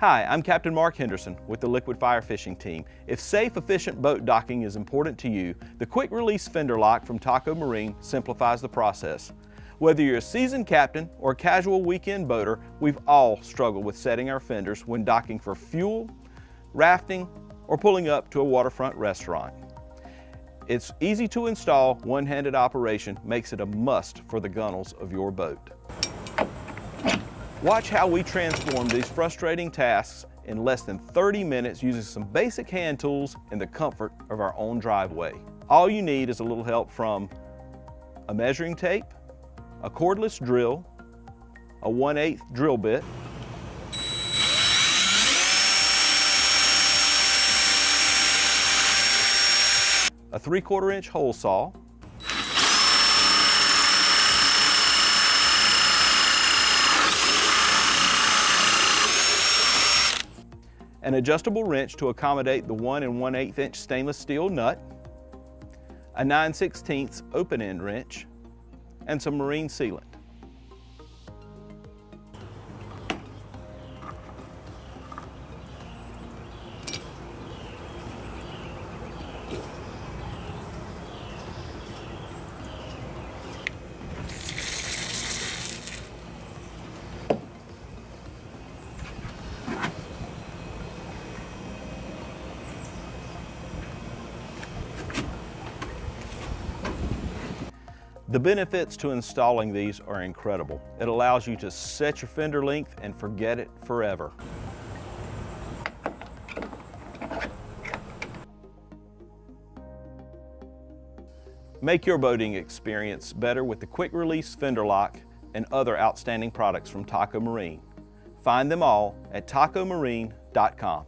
Hi, I'm Captain Mark Henderson with the Liquid Fire Fishing Team. If safe, efficient boat docking is important to you, the quick release fender lock from Taco Marine simplifies the process. Whether you're a seasoned captain or a casual weekend boater, we've all struggled with setting our fenders when docking for fuel, rafting, or pulling up to a waterfront restaurant. Its easy to install, one-handed operation makes it a must for the gunnels of your boat. Watch how we transform these frustrating tasks in less than 30 minutes using some basic hand tools in the comfort of our own driveway. All you need is a little help from a measuring tape, a cordless drill, a 1/8 drill bit, a 3/4 inch hole saw, an adjustable wrench to accommodate the 1 1/8 inch stainless steel nut, a 9/16 open-end wrench, and some marine sealant. The benefits to installing these are incredible. It allows you to set your fender length and forget it forever. Make your boating experience better with the quick release fender lock and other outstanding products from Taco Marine. Find them all at tacomarine.com.